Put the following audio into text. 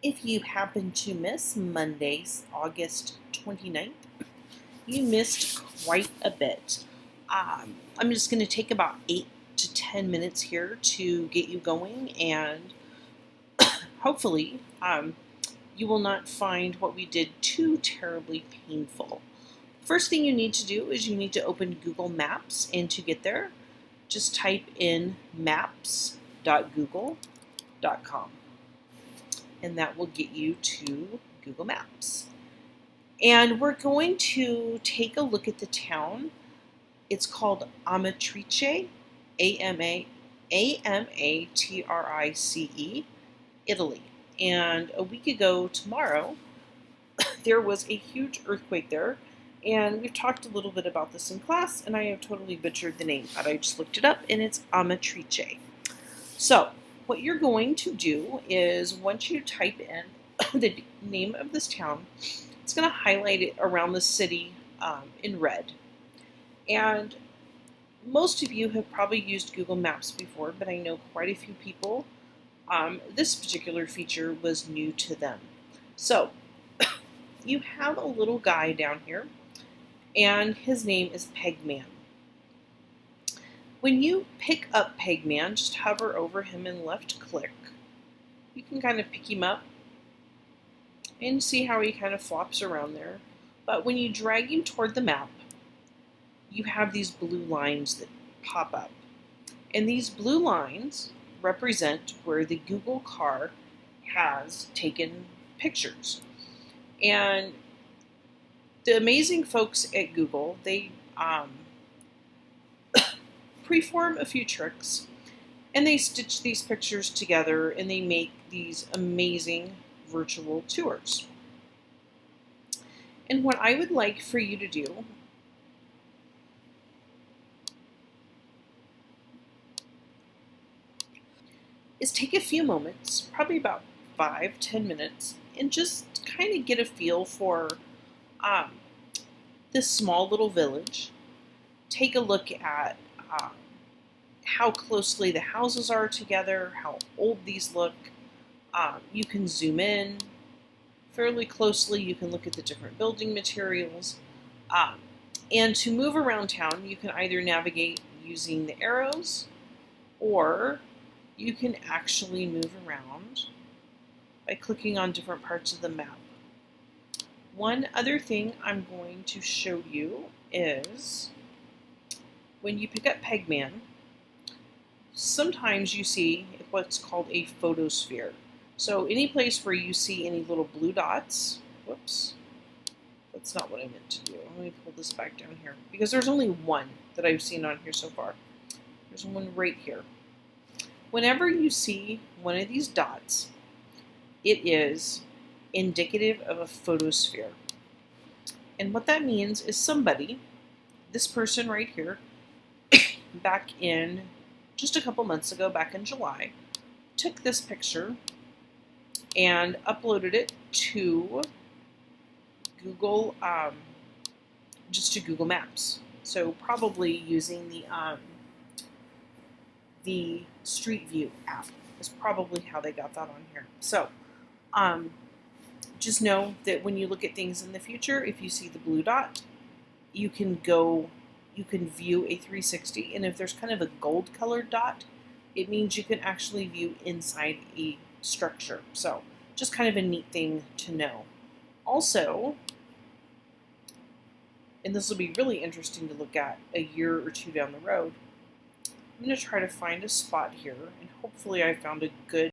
If you happen to miss Monday's August 29th, you missed quite a bit. I'm just going to take about 8 to 10 minutes here to get you going, and hopefully, you will not find what we did too terribly painful. First thing you need to do is you need to open Google Maps, and to get there, just type in maps.google.com, and that will get you to Google Maps. And we're going to take a look at the town. It's called Amatrice, Amatrice, Italy. And a week ago tomorrow, there was a huge earthquake there. And we've talked a little bit about this in class, and I have totally butchered the name, but I just looked it up, and it's Amatrice. So, what you're going to do is once you type in the name of this town, it's going to highlight it around the city in red. And most of you have probably used Google Maps before, but I know quite a few people, this particular feature was new to them. So, you have a little guy down here, and his name is Pegman. When you pick up Pegman, just hover over him and left click. You can kind of pick him up and see how he kind of flops around there. But when you drag him toward the map, you have these blue lines that pop up. And these blue lines represent where the Google car has taken pictures. And the amazing folks at Google, they preform a few tricks, and they stitch these pictures together, and they make these amazing virtual tours. And what I would like for you to do is take a few moments, probably about 5-10 minutes, and just kind of get a feel for this small little village. Take a look at how closely the houses are together, how old these look. You can zoom in fairly closely. You can look at the different building materials. And to move around town, you can either navigate using the arrows, or you can actually move around by clicking on different parts of the map. One other thing I'm going to show you is when you pick up Pegman, sometimes you see what's called a photosphere. So any place where you see any little blue dots, whoops, that's not what I meant to do. Let me pull this back down here, because there's only one that I've seen on here so far. There's one right here. Whenever you see one of these dots, it is indicative of a photosphere. And what that means is somebody, this person right here, back in just a couple months ago, back in July, took this picture and uploaded it to Google, just to Google Maps. So probably using the Street View app is probably how they got that on here. So just know that when you look at things in the future, if you see the blue dot, you can view a 360, and if there's kind of a gold colored dot, it means you can actually view inside a structure. So just kind of a neat thing to know. Also, and this will be really interesting to look at a year or two down the road, I'm going to try to find a spot here, and hopefully I found a good